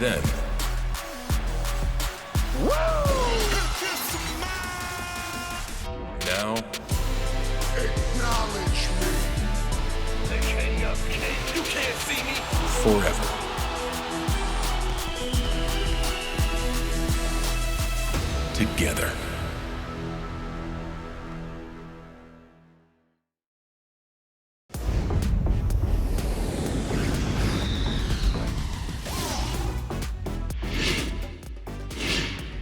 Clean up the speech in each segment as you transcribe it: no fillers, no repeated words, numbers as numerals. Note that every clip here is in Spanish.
Then, now, Acknowledge me. The king of kings. You can't see me. forever. Together.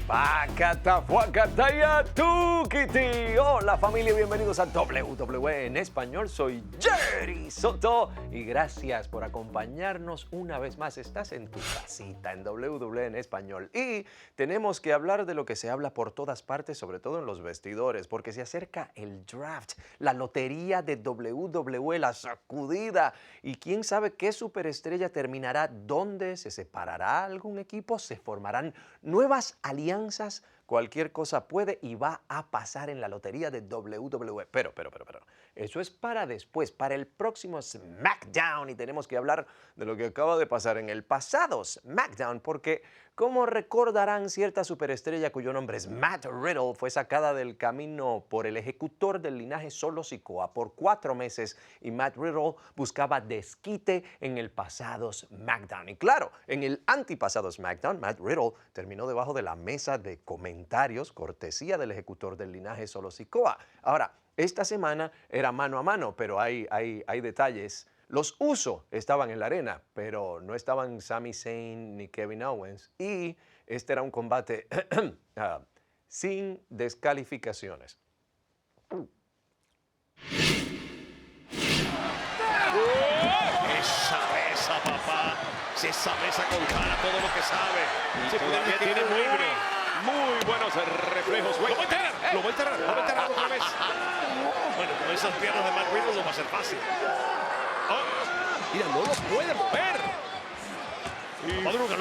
Pacata, fuacataya, tukiti. Hola familia, bienvenidos a WWE en español. Soy Jerry Soto y gracias por acompañarnos una vez más. Estás en tu casita en WWE en español y tenemos que hablar de lo que se habla por todas partes, sobre todo en los vestidores, porque se acerca el draft, la lotería de WWE, la sacudida, y quién sabe qué superestrella terminará, dónde se separará algún equipo, se formarán nuevas alianzas. Cualquier cosa puede y va a pasar en la lotería de WWE. Pero, eso es para después, para el próximo SmackDown. Y tenemos que hablar de lo que acaba de pasar en el pasado SmackDown, porque como recordarán, cierta superestrella cuyo nombre es Matt Riddle fue sacada del camino por el ejecutor del linaje Solo Sikoa por 4 meses y Matt Riddle buscaba desquite en el pasado SmackDown. Y claro, en el antipasado SmackDown, Matt Riddle terminó debajo de la mesa de comentarios, cortesía del ejecutor del linaje Solo Sikoa. Ahora, esta semana era mano a mano, pero hay detalles. Los Uso estaban en la arena, pero no estaban Sami Zayn ni Kevin Owens. Y este era un combate sin descalificaciones. Esa mesa, papá. Si esa mesa con cara, todo lo que sabe. Y todavía tiene muy buenos reflejos. Lo va a enterrar otra vez. Bueno, con esas piernas de Matt Riddle no va a ser fácil. Oh, mira, no lo puede mover. Lo madruga.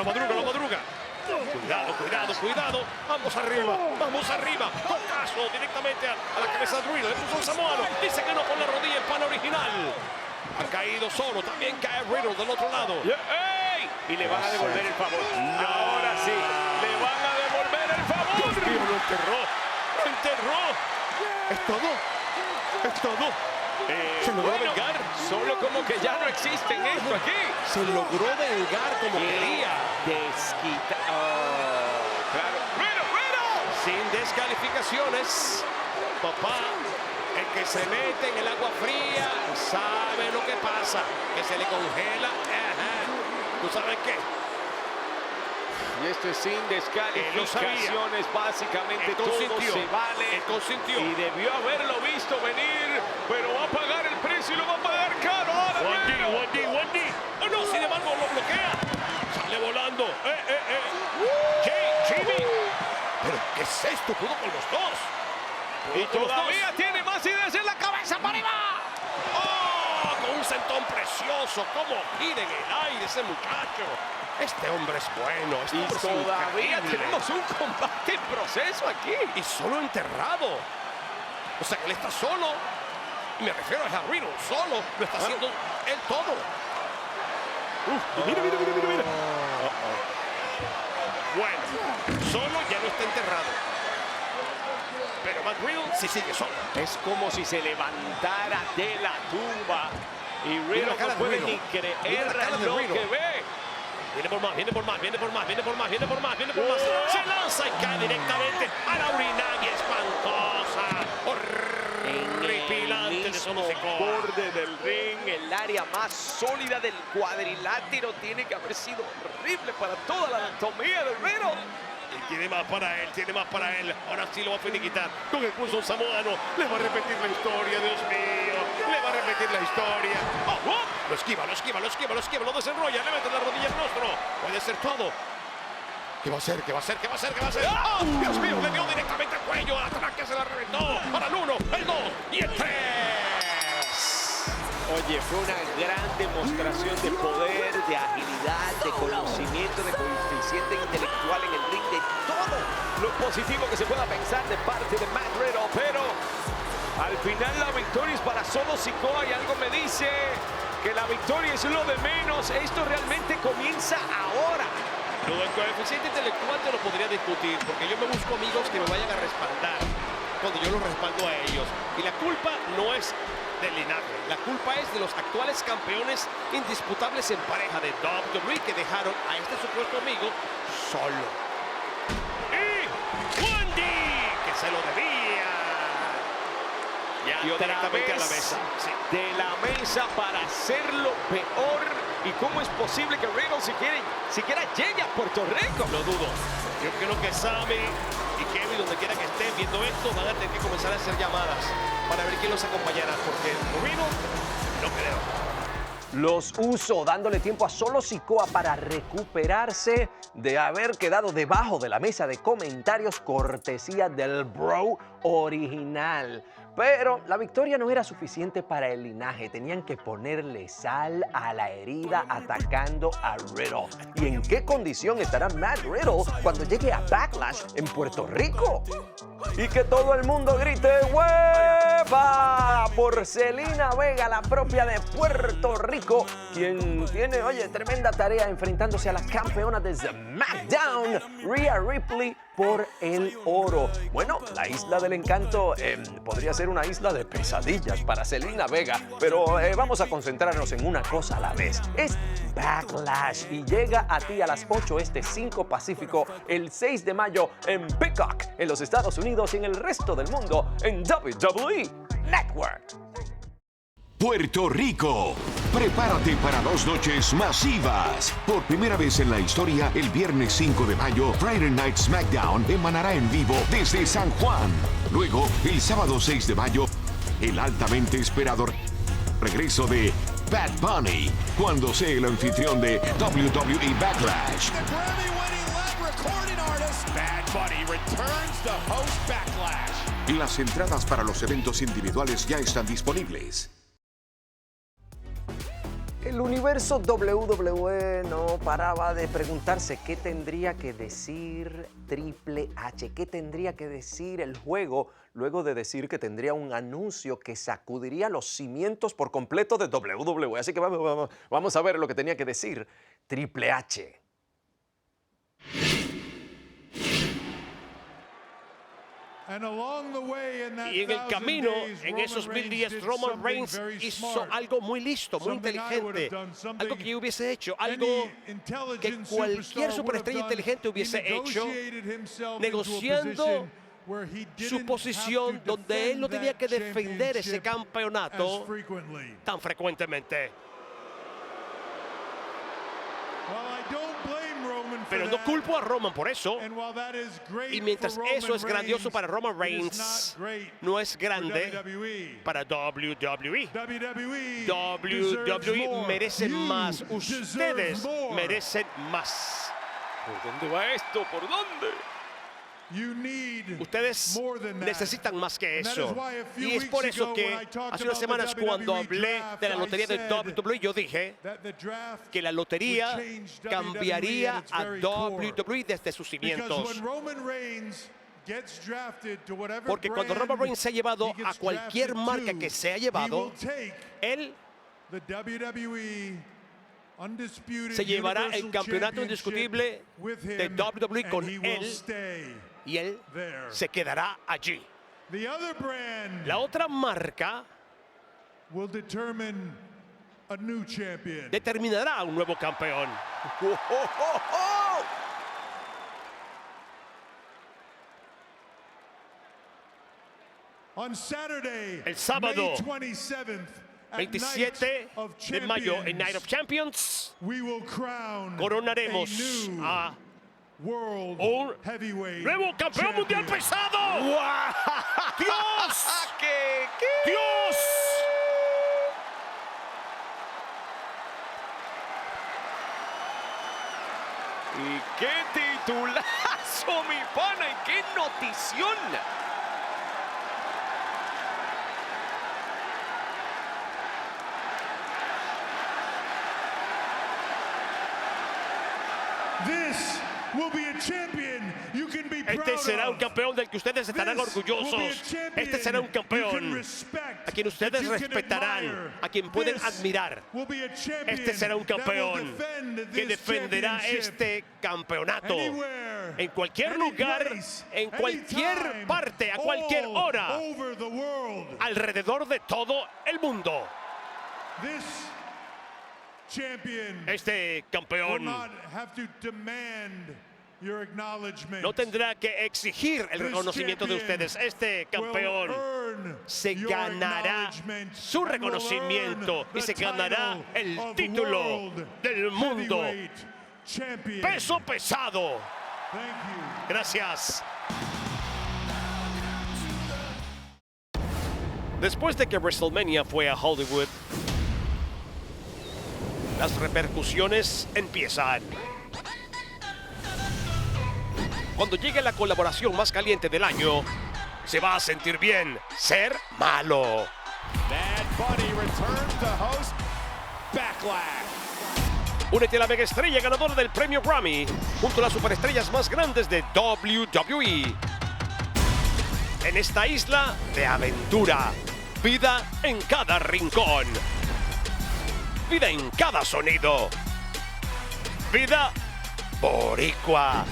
Cuidado. Vamos arriba. Tocazo directamente a la cabeza de Riddle. Le puso un samoano. Dice que no con la rodilla en pana original. Ha caído solo. También cae Riddle del otro lado. ¡Ey! Y le van a devolver el favor. Ahora sí, le van a devolver el favor. Dios mío, lo enterró. ¿Es todo? ¿Se logró vengar? Solo como que ya no existen esto aquí. Se logró vengar como quería. Desquita. Claro. Riddle. Sin descalificaciones. Papá, el que se mete en el agua fría sabe lo que pasa. Que se le congela. Ajá. ¿Tú sabes qué? Y esto es sin descalificaciones, básicamente todo se vale. Él consintió. Y debió haberlo visto venir, pero va a pagar el precio y lo va a pagar caro. Ahora, Wendy. Oh, no, sin embargo, lo bloquea. Sale volando. Jimmy. ¿Pero qué es esto? Pudo con los dos. Y todavía tiene más ideas en la cabeza para arriba. ¡Oh! Con un sentón precioso. ¿Cómo gira en el aire ese muchacho? Este hombre es bueno. Y todavía tenemos un combate en proceso aquí. Y solo enterrado. O sea, que él está solo. Me refiero a Riddle. Solo. Lo está haciendo él todo. Mira. Bueno, solo ya no está enterrado. Pero Matt Riddle sí sigue solo. Es como si se levantara de la tumba. Y Riddle no puede ni creer lo que ve. Viene por más. Se lanza y cae directamente a la urinaria espantosa. Horripilante de Solo Sikoa. Borde del ring, el área más sólida del cuadrilátero. Tiene que haber sido horrible para toda la anatomía del Riddle. Y tiene más para él. Ahora sí lo va a finiquitar con el pulso samoano. Le va a repetir la historia, Dios mío. Lo esquiva. Lo desenrolla. Le mete la rodilla al rostro. Puede ser todo. ¿Qué va a hacer? ¡Oh! Dios mío, le dio directamente al cuello. Ataque, se la reventó. Para el 1, el 2 y el 3. Oye, fue una gran demostración de poder, de agilidad, de conocimiento, de coeficiente intelectual en el ring, de todo lo positivo que se pueda pensar de parte de Matt Riddle, pero al final la victoria es para Solo Sikoa y algo me dice que la victoria es lo de menos. Esto realmente comienza ahora. Lo del coeficiente intelectual te lo podría discutir, porque yo me busco amigos que me vayan a respaldar cuando yo los respaldo a ellos. Y la culpa no es del linaje, la culpa es de los actuales campeones indisputables en pareja de WWE que dejaron a este supuesto amigo solo. Y Wendy, que se lo debía. Ya Y otra directamente vez a la mesa. Sí. de la mesa para hacerlo peor. ¿Y cómo es posible que Riddle siquiera llegue a Puerto Rico? Lo dudo. Yo creo que Sammy y Kevin, donde quiera que estén viendo esto, van a tener que comenzar a hacer llamadas para ver quién los acompañará, porque Riddle no creo. Los uso dándole tiempo a Solo Sikoa para recuperarse de haber quedado debajo de la mesa de comentarios cortesía del Bro original. Pero la victoria no era suficiente para el linaje. Tenían que ponerle sal a la herida atacando a Riddle. ¿Y en qué condición estará Matt Riddle cuando llegue a Backlash en Puerto Rico? Y que todo el mundo grite ¡hueva! Por Zelina Vega, la propia de Puerto Rico, quien tiene, oye, tremenda tarea enfrentándose a la campeona de SmackDown, Rhea Ripley, por el oro. Bueno, la Isla del Encanto podría ser una isla de pesadillas para Zelina Vega, pero vamos a concentrarnos en una cosa a la vez. Es Backlash y llega a ti a las 8 este 5 Pacífico el 6 de mayo en Peacock, en los Estados Unidos y en el resto del mundo en WWE Network. Puerto Rico. Prepárate para 2 noches masivas. Por primera vez en la historia, el viernes 5 de mayo, Friday Night SmackDown emanará en vivo desde San Juan. Luego, el sábado 6 de mayo, el altamente esperado regreso de Bad Bunny, cuando sea el anfitrión de WWE Backlash. Bad Bunny returns to host Backlash. Las entradas para los eventos individuales ya están disponibles. El universo WWE no paraba de preguntarse qué tendría que decir Triple H, qué tendría que decir el juego luego de decir que tendría un anuncio que sacudiría los cimientos por completo de WWE. Así que vamos a ver lo que tenía que decir Triple H. Y en el camino, en esos 1000 días, Roman Reigns hizo algo muy listo, muy inteligente. Algo que yo hubiese hecho, algo que cualquier superestrella inteligente hubiese hecho, negociando su posición donde él no tenía que defender ese campeonato tan frecuentemente. Pero no culpo a Roman por eso. Y mientras eso es grandioso para Roman Reigns, no es grande para WWE. WWE merece más. Ustedes merecen más. ¿Por dónde va esto? ¿Por dónde? Ustedes necesitan más que eso. Y es por eso que hace unas semanas cuando hablé de la lotería de WWE, yo dije que la lotería cambiaría a WWE desde sus cimientos. Porque cuando Roman Reigns se ha llevado a cualquier marca que se ha llevado, él se llevará el campeonato indiscutible de WWE con él y él se quedará allí. La otra marca determinará a un nuevo campeón. El sábado 27 de mayo en Night of Champions coronaremos a un nuevo campeón mundial pesado. ¡Dios! ¡Dios! ¿Y qué titulazo, mi pana? ¿Y qué notición? This Este será un campeón del que ustedes estarán orgullosos. Este será un campeón a quien ustedes respetarán, a quien pueden admirar. Este será un campeón que defenderá este campeonato en cualquier lugar, en cualquier parte, a cualquier hora, alrededor de todo el mundo. Este campeón no tendrá que exigir el reconocimiento de ustedes. Este campeón se ganará su reconocimiento y se ganará el título del mundo peso pesado. Gracias. Después de que WrestleMania fue a Hollywood, las repercusiones empiezan. Cuando llegue la colaboración más caliente del año, se va a sentir bien ser malo. Bad Bunny returns to host Backlash. Únete a la mega estrella ganadora del premio Grammy junto a las superestrellas más grandes de WWE. En esta isla de aventura, vida en cada rincón, vida en cada sonido, vida boricua.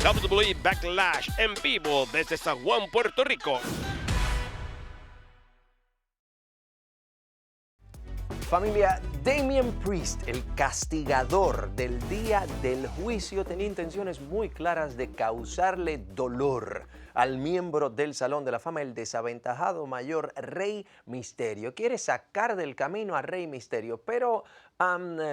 WWE Backlash en vivo desde San Juan, Puerto Rico. Familia, Damian Priest, el castigador del día del juicio, tenía intenciones muy claras de causarle dolor al miembro del Salón de la Fama, el desaventajado mayor Rey Mysterio. Quiere sacar del camino a Rey Mysterio, pero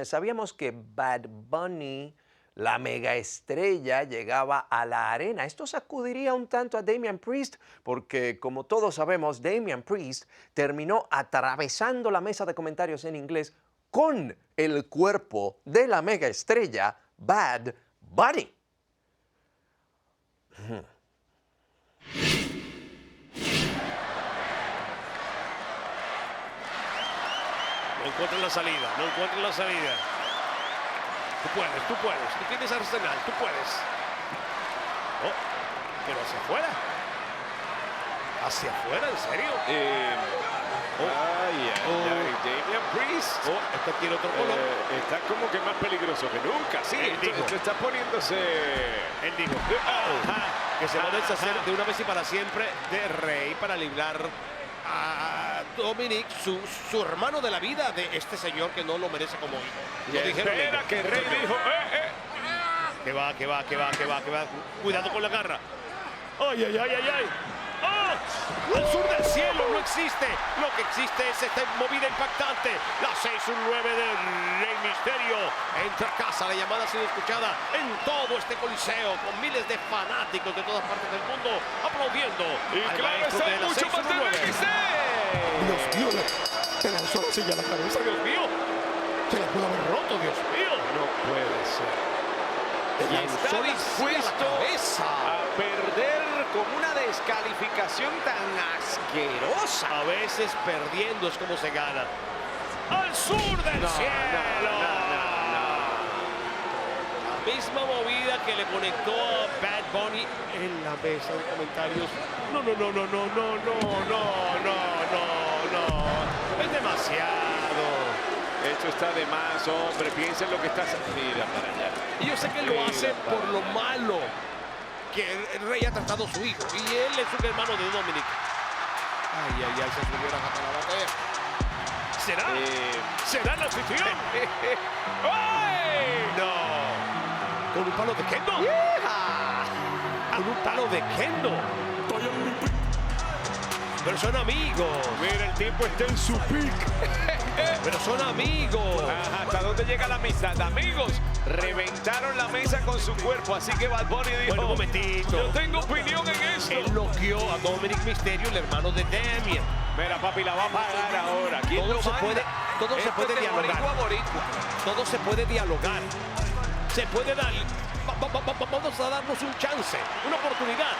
sabíamos que Bad Bunny, la mega estrella, llegaba a la arena. Esto sacudiría un tanto a Damian Priest porque, como todos sabemos, Damian Priest terminó atravesando la mesa de comentarios en inglés con el cuerpo de la mega estrella Bad Bunny. No encuentran la salida, no encuentran la salida. Tú tienes arsenal, tú puedes. Oh, pero hacia afuera. ¿Hacia afuera, en serio? Damian Priest. Este tiene otro color. Está como que más peligroso que nunca. Sí, esto está poniéndose. Él dijo que se va a deshacer de una vez y para siempre de Rey para librar a Dominic, su hermano de la vida, de este señor que no lo merece como hijo. Lo dijeron ellos. Que Rey dijo, Que va. Cuidado con la garra. ¡Ay! ¡Oh! Al sur del cielo no existe. Lo que existe es esta movida impactante. La 6-9 de Rey Mysterio entra a casa. La llamada ha sido escuchada en todo este coliseo con miles de fanáticos de todas partes del mundo aplaudiendo. Y al claro, maestro de la mucho más de 6-9. Dios Dios mío, te lanzó la silla a la cabeza, Dios mío. Se la pudo haber roto, Dios mío. No puede ser. Y está dispuesto a perder con una descalificación tan asquerosa. A veces perdiendo es como se gana. ¡Al sur del cielo! La misma movida que le conectó a Bad Bunny en la mesa de comentarios. No. Es demasiado. Esto está de más, hombre. Piensen lo que está haciendo. Mira para allá. Y yo sé que lo hace por lo malo que el Rey ha tratado a su hijo. Y él es un hermano de Dominic. Ay, se subió la gata a la batea. ¿Será el anfitrión? ¡Ay! No. ¿Con un palo de kendo? Con un palo de kendo. Pero son amigos. Mira, el tipo está en su pick. Pero son amigos. Ajá, ¿hasta dónde llega la amistad? Amigos, reventaron la mesa con su cuerpo, así que Bad Bunny dijo, Bueno, un momentito. yo tengo opinión en esto. Él noqueó a Dominic Mysterio, el hermano de Damian. Mira, papi, la va a pagar ahora. ¿Quién Todo lo se manda? puede Esto es de dialogar. boricua a boricua. Todo se puede dialogar. Se puede dar. Vamos a darnos un chance, una oportunidad.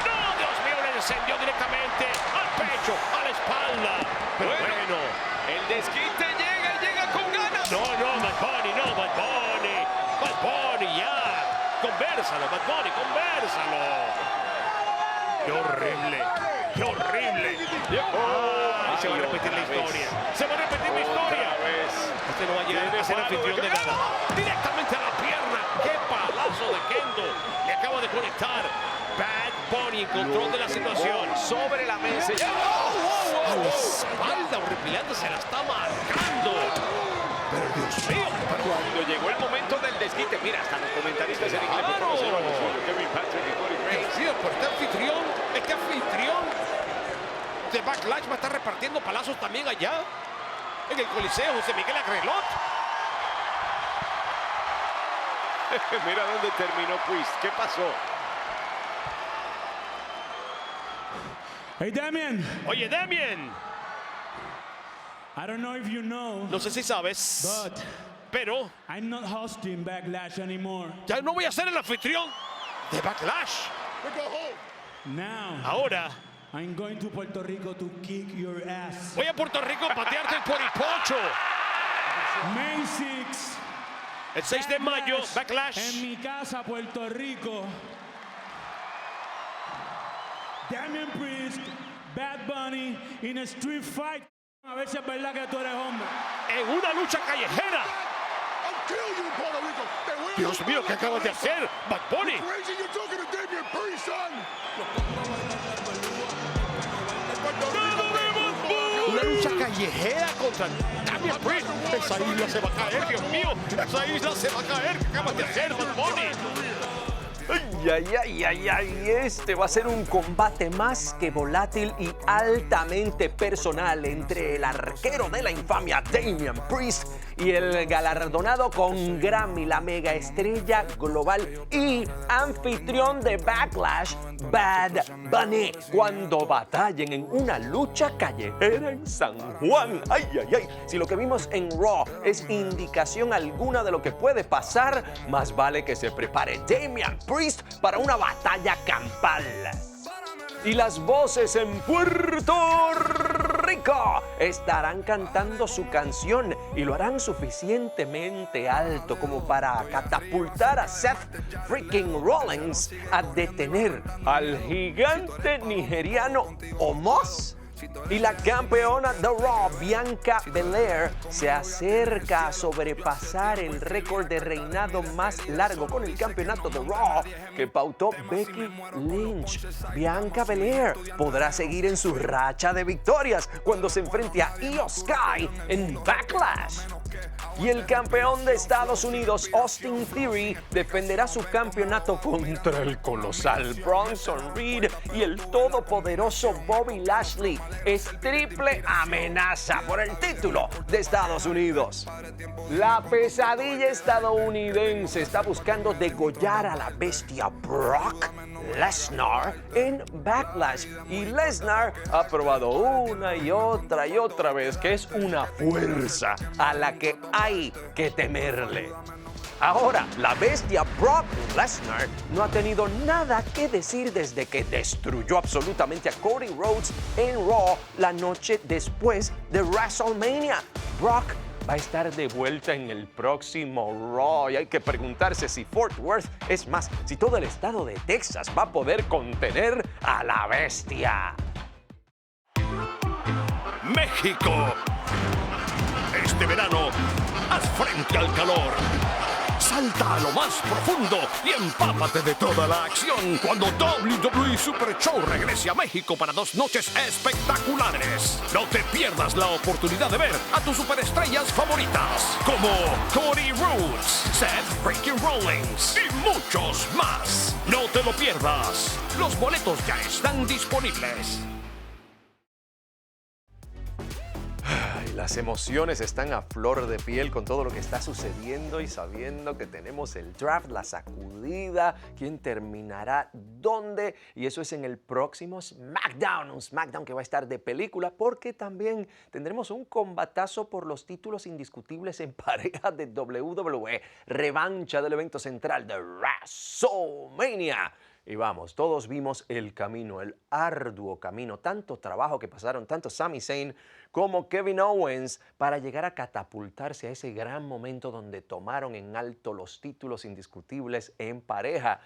¡No, Dios mío! Le encendió directamente al pecho, a la espalda. Pero bueno, el desquite llega con ganas. No, Bad Bunny, no, Bad Bunny. Bad Bunny, ya. Conversalo, Bad Bunny, conversalo. Qué horrible, qué horrible. Se va a repetir la historia. Se va a repetir la historia. Este no va a llegar a ser anfitrión de nada. Directamente a la pierna. Qué palazo de Kendo. Le acaba de conectar. Bad Bunny en control de la situación. Sobre la mesa. A la espalda horripilante se la está marcando. Pero Dios mío. Cuando llegó el momento del desquite, mira, hasta los comentaristas en inglés Kevin Patrick y Cody Graves. Sí, pero este anfitrión de Backlash va a estar repartiendo palazos también allá en el Coliseo José Miguel Agrelot. Mira dónde terminó Priest. ¿Qué pasó? Hey, Damien. Oye, Damien, I don't know if you know, no sé si sabes, but pero I'm not hosting Backlash anymore. ya no voy a ser el anfitrión de Backlash. Now, Ahora I'm going to Puerto Rico to kick your ass. voy a Puerto Rico a patearte el poripocho. May 6, El 6 de mayo, Backlash. en mi casa, Puerto Rico. Damien Priest, Bad Bunny, in a street fight. A ver si es verdad que tú eres hombre. En una lucha callejera. Dios mío, ¿qué acabas de hacer, Bad Bunny? Una lucha callejera contra Damien Priest. Esa isla se va a caer, Dios mío. Esa isla se va a caer. ¿Qué acabas de hacer, Bad Bunny? Este va a ser un combate más que volátil y altamente personal entre el arquero de la infamia Damian Priest y el galardonado con Grammy, la mega estrella global y anfitrión de Backlash, Bad Bunny, cuando batallen en una lucha callejera en San Juan. Si lo que vimos en Raw es indicación alguna de lo que puede pasar, más vale que se prepare Damian Priest para una batalla campal. Y las voces en Puerto Rico estarán cantando su canción y lo harán suficientemente alto como para catapultar a Seth freaking Rollins a detener al gigante nigeriano Omos. Y la campeona de Raw, Bianca Belair, se acerca a sobrepasar el récord de reinado más largo con el campeonato de Raw que pautó Becky Lynch. Bianca Belair podrá seguir en su racha de victorias cuando se enfrente a Io Sky en Backlash. Y el campeón de Estados Unidos, Austin Theory, defenderá su campeonato contra el colosal Bronson Reed y el todopoderoso Bobby Lashley. Es triple amenaza por el título de Estados Unidos. La pesadilla estadounidense está buscando degollar a la bestia Brock Lesnar en Backlash. Y Lesnar ha probado una y otra vez que es una fuerza a la que hay que temerle. Ahora, la bestia Brock Lesnar no ha tenido nada que decir desde que destruyó absolutamente a Cody Rhodes en Raw la noche después de WrestleMania. Brock va a estar de vuelta en el próximo Raw y hay que preguntarse si Fort Worth, es más, si todo el estado de Texas va a poder contener a la bestia. México. Este verano, haz frente al calor. Salta a lo más profundo y empápate de toda la acción cuando WWE Super Show regrese a México para 2 noches espectaculares. No te pierdas la oportunidad de ver a tus superestrellas favoritas como Cody Rhodes, Seth freaking Rollins y muchos más. No te lo pierdas. Los boletos ya están disponibles. Las emociones están a flor de piel con todo lo que está sucediendo y sabiendo que tenemos el draft, la sacudida, quién terminará dónde. Y eso es en el próximo SmackDown, un SmackDown que va a estar de película porque también tendremos un combatazo por los títulos indiscutibles en pareja de WWE, revancha del evento central de WrestleMania. Y vamos, todos vimos el camino, el arduo camino, tanto trabajo que pasaron tanto Sami Zayn como Kevin Owens para llegar a catapultarse a ese gran momento donde tomaron en alto los títulos indiscutibles en pareja.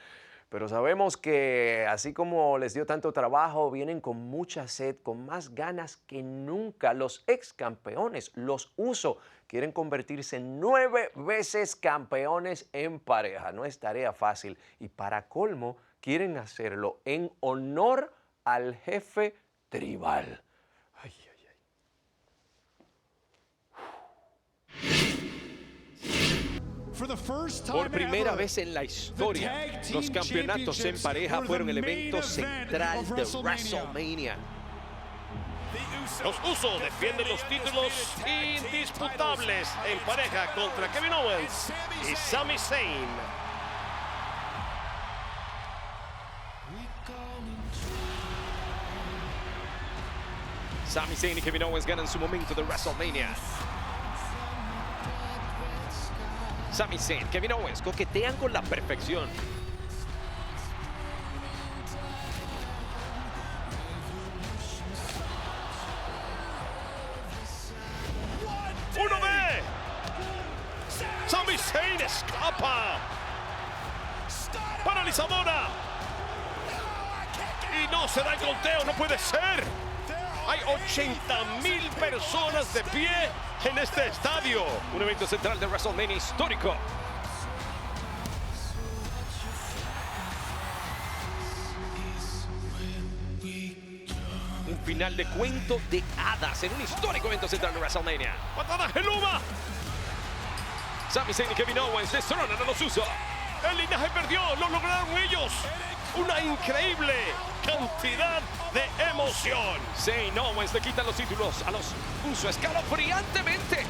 Pero sabemos que así como les dio tanto trabajo, vienen con mucha sed, con más ganas que nunca. Los ex campeones, los Uso, quieren convertirse en 9 veces campeones en pareja. No es tarea fácil. Y para colmo, quieren hacerlo en honor al jefe tribal. Ay, ay, ay. Por primera vez en la historia, los campeonatos en pareja fueron el evento central de WrestleMania. Los Usos defienden los títulos indisputables en pareja contra Kevin Owens y Sami Zayn. Sami Zayn y Kevin Owens ganan su momento de WrestleMania. Sami Zayn, Kevin Owens coquetean con la perfección. ¡Uno ve! Sami Zayn escapa. Paralizadora. Y no se da el conteo, no puede ser. Hay 80,000 personas de pie en este estadio. Un evento central de WrestleMania histórico. Un final de cuento de hadas en un histórico evento central de WrestleMania. ¡Patada Geluma! Sami Zayn y Kevin Owens destronan a los Usos. El linaje perdió, lo lograron ellos. Una increíble cantidad de emoción. Zayn Owens le quitan los títulos a los Usos escalofriantemente.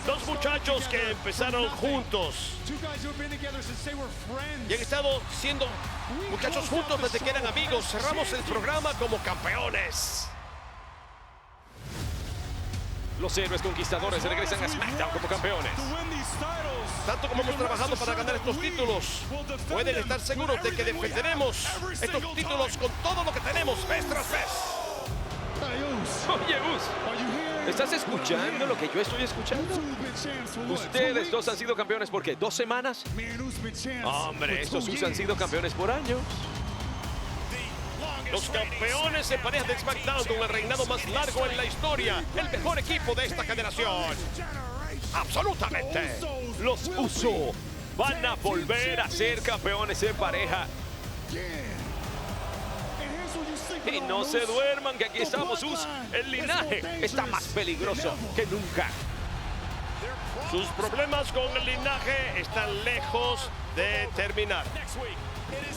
Dos muchachos que empezaron juntos y han estado siendo muchachos juntos desde que eran amigos. Cerramos el programa como campeones. Los héroes conquistadores regresan a SmackDown como campeones. Tanto como hemos trabajado para ganar estos títulos, pueden estar seguros de que defenderemos estos títulos con todo lo que tenemos, vez tras vez. Oye, Us, ¿estás escuchando lo que yo estoy escuchando? Ustedes dos han sido campeones ¿por qué? ¿2 semanas? Hombre, estos Us han sido campeones por años. Los campeones en parejas de SmackDown con el reinado más largo en la historia. El mejor equipo de esta generación. Absolutamente. Los Uso van a volver a ser campeones en pareja. Y no se duerman que aquí estamos, Us. El linaje está más peligroso que nunca. Sus problemas con el linaje están lejos de terminar.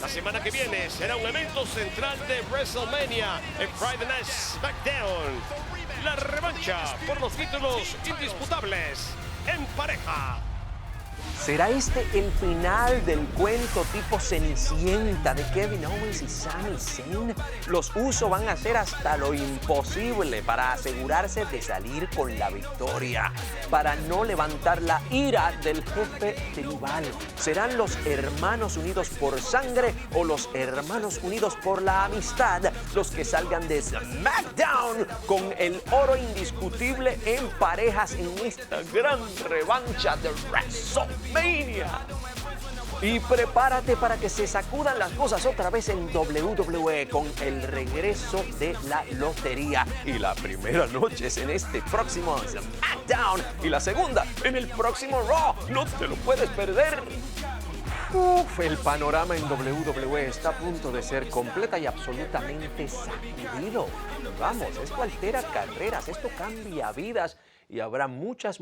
La semana que viene será un evento central de WrestleMania en Friday Night SmackDown. La revancha por los títulos indisputables en pareja. ¿Será este el final del cuento tipo Cenicienta de Kevin Owens y Sami Zayn? Los Usos van a hacer hasta lo imposible para asegurarse de salir con la victoria, para no levantar la ira del jefe tribal. ¿Serán los hermanos unidos por sangre o los hermanos unidos por la amistad los que salgan de SmackDown con el oro indiscutible en parejas en esta gran revancha de WrestleMania? Y prepárate para que se sacudan las cosas otra vez en WWE con el regreso de la lotería. Y la primera noche es en este próximo SmackDown y la segunda en el próximo Raw. No te lo puedes perder. El panorama en WWE está a punto de ser completa y absolutamente sacudido. Vamos, esto altera carreras, esto cambia vidas y habrá muchas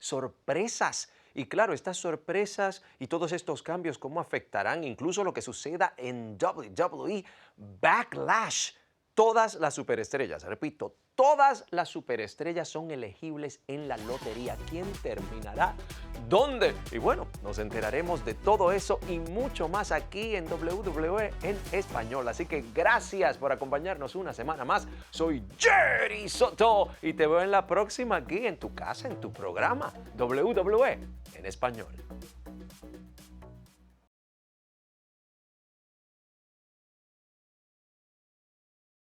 sorpresas. Y claro, estas sorpresas y todos estos cambios, ¿cómo afectarán incluso lo que suceda en WWE Backlash? Todas las superestrellas, repito, todas las superestrellas son elegibles en la lotería. ¿Quién terminará? ¿Dónde? Y bueno, nos enteraremos de todo eso y mucho más aquí en WWE en español. Así que gracias por acompañarnos una semana más. Soy Jerry Soto y te veo en la próxima aquí en tu casa, en tu programa WWE en español.